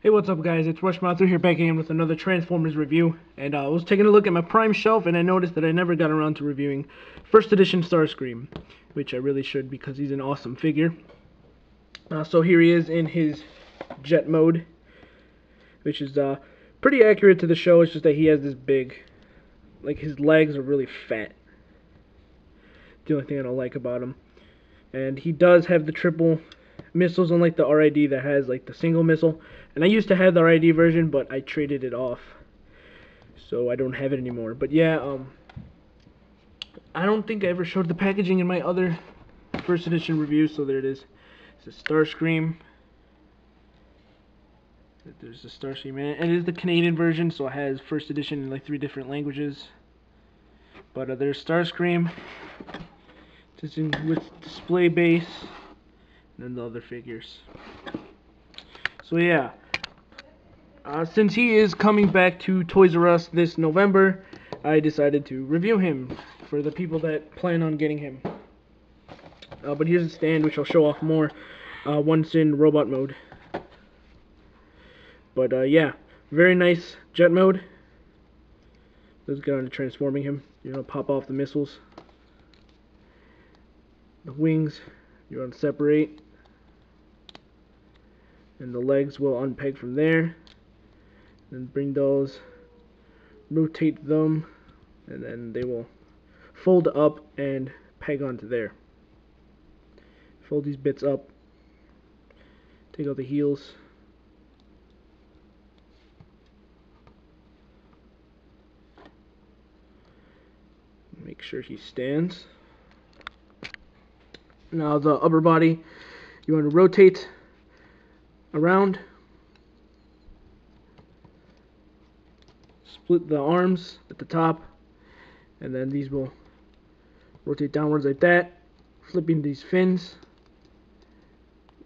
Hey, what's up, guys? It's Rushmouth here back again with another Transformers review. And I was taking a look at my Prime shelf, and I noticed that I never got around to reviewing First Edition Starscream, which I really should because he's an awesome figure. So here he is in his jet mode, which is pretty accurate to the show. It's just that he has this big, like his legs are really fat. The only thing I don't like about him. And he does have the triple missiles, unlike the RID that has like the single missile. And I used to have the RID version, but I traded it off, so I don't have it anymore. But yeah, I don't think I ever showed the packaging in my other first edition reviews, so there it is. It's a Starscream. There's the Starscream, and it is the Canadian version, so it has first edition in like 3 different languages. But there's Starscream, just with display base, and then the other figures. So yeah, since he is coming back to Toys R Us this November, I decided to review him for the people that plan on getting him. But here's the stand, which I'll show off more once in robot mode. But yeah, very nice jet mode. Let's get on to transforming him. You know, pop off the missiles. The wings, you want to separate. And the legs will unpeg from there. Then bring those, rotate them, and then they will fold up and peg onto there. Fold these bits up, take out the heels, make sure he stands. Now the upper body, you want to rotate around, split the arms at the top, and then these will rotate downwards like that, flipping these fins.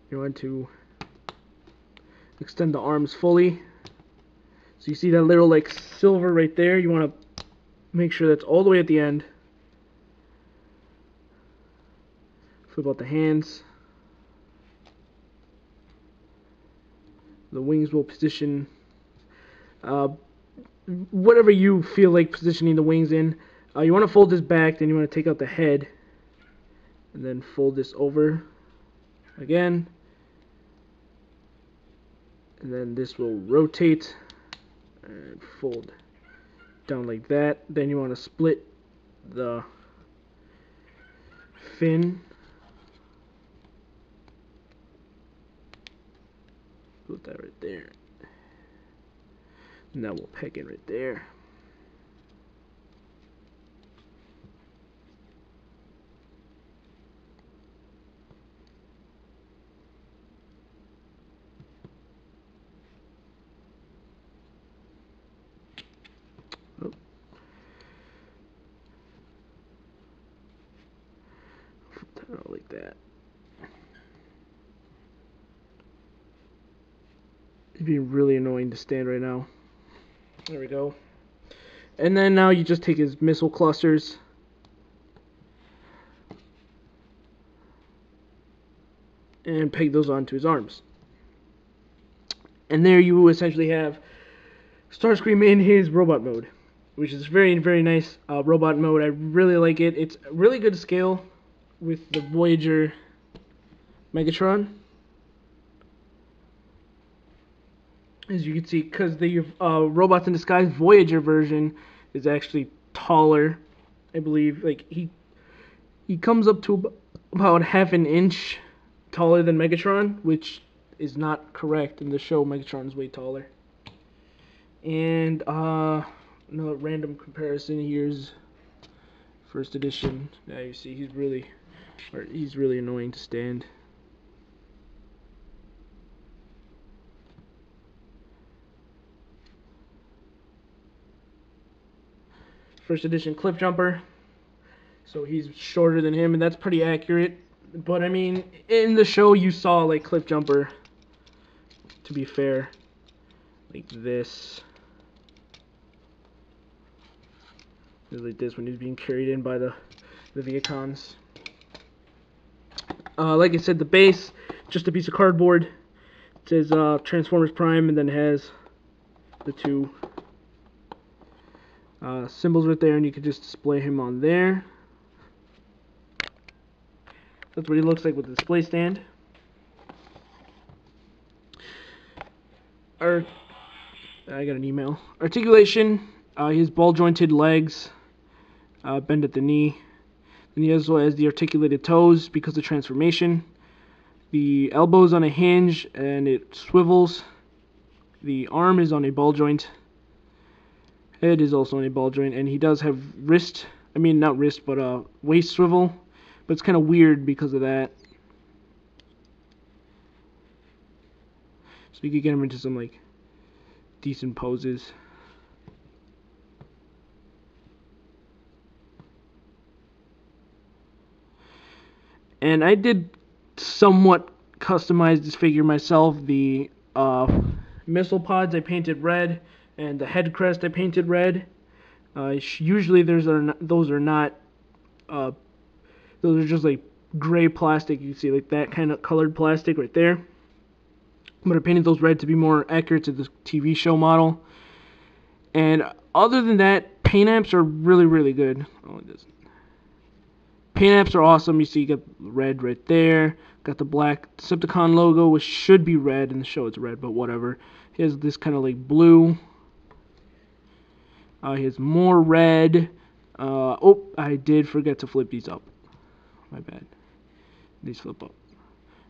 You want to extend the arms fully. So you see that little like silver right there, you want to make sure that's all the way at the end. Flip out the hands. The wings will position whatever you feel like positioning the wings in. You want to fold this back, then you want to take out the head, and then fold this over again. And then this will rotate and fold down like that. Then you want to split the fin. Put that right there. And that will peg in right there. Oh. Flip that out like that. It'd be really annoying to stand right now. There we go. And then now you just take his missile clusters and peg those onto his arms. And there you essentially have Starscream in his robot mode, which is very, very nice robot mode. I really like it. It's really good scale with the Voyager Megatron. As you can see, because the Robots in Disguise Voyager version is actually taller, I believe. Like he comes up to about half an inch taller than Megatron, which is not correct. In the show, Megatron is way taller. And another random comparison. Here's first edition. Yeah, you see he's really annoying to stand. First edition cliff jumper, so he's shorter than him, and that's pretty accurate. But I mean, in the show you saw like cliff jumper, to be fair, like this, like this when he's being carried in by the Viacons. Like I said, the base, just a piece of cardboard. It says Transformers Prime, and then it has the two symbols right there, and you can just display him on there. That's what he looks like with the display stand. I got an email. Articulation, his ball-jointed legs, bend at the knee. Then he also has the articulated toes because of transformation. The elbow's on a hinge and it swivels. The arm is on a ball joint. Head is also on a ball joint, and he does have waist swivel, but it's kind of weird because of that. So you could get him into some like decent poses. And I did somewhat customize this figure myself. The missile pods I painted red, and the head crest I painted red. Usually those are not those are just like gray plastic. You can see like that kind of colored plastic right there. But I painted those red to be more accurate to the TV show model. And other than that, paint apps are really good. Oh, it doesn't. Paint apps are awesome. You see, you got red right there. Got the black Decepticon logo, which should be red. In the show, it's red, but whatever. He has this kind of like blue. He has more red. Oh, I did forget to flip these up. My bad. These flip up.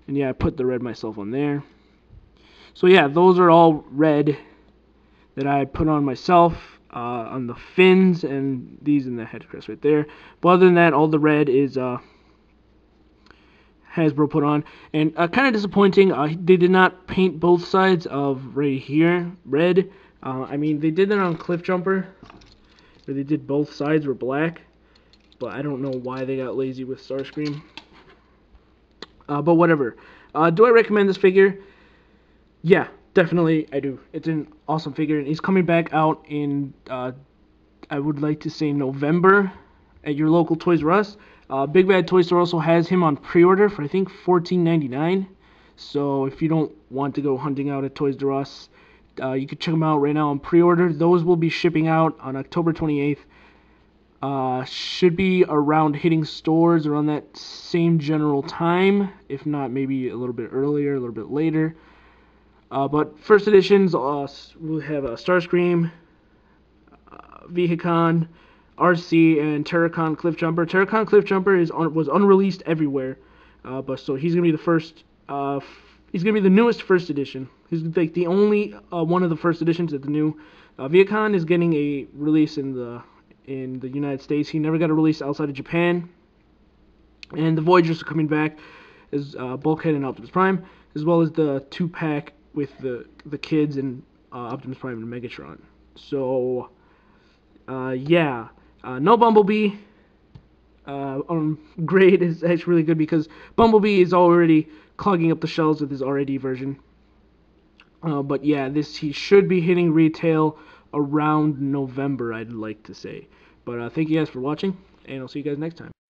And yeah, I put the red myself on there. So yeah, those are all red that I put on myself on the fins, and these in the head crest right there. But other than that, all the red is Hasbro put on. And kind of disappointing, they did not paint both sides of right here red. I mean, they did that on Cliff Jumper, where they did both sides were black. But I don't know why they got lazy with Starscream. But whatever. Do I recommend this figure? Yeah, definitely I do. It's an awesome figure, and he's coming back out in, I would like to say November at your local Toys R Us. Big Bad Toy Store also has him on pre-order for I think $14.99. So if you don't want to go hunting out at Toys R Us, you can check them out right now on pre-order. Those will be shipping out on October 28th. Should be around hitting stores around that same general time, if not maybe a little bit earlier, a little bit later. But first editions, we'll have Starscream, Vehicon, RC, and Terracon Cliff Jumper. Terracon Cliff Jumper was unreleased everywhere, but so he's gonna be the first. He's gonna be the newest first edition. He's like the only one of the first editions that the new Vehicon is getting a release in the United States. He never got a release outside of Japan. And the Voyagers are coming back as Bulkhead and Optimus Prime, as well as the 2-pack with the kids and Optimus Prime and Megatron. So, yeah. No Bumblebee. Grade is actually really good because Bumblebee is already clogging up the shelves with his RAD version. But yeah, he should be hitting retail around November, I'd like to say. But thank you guys for watching, and I'll see you guys next time.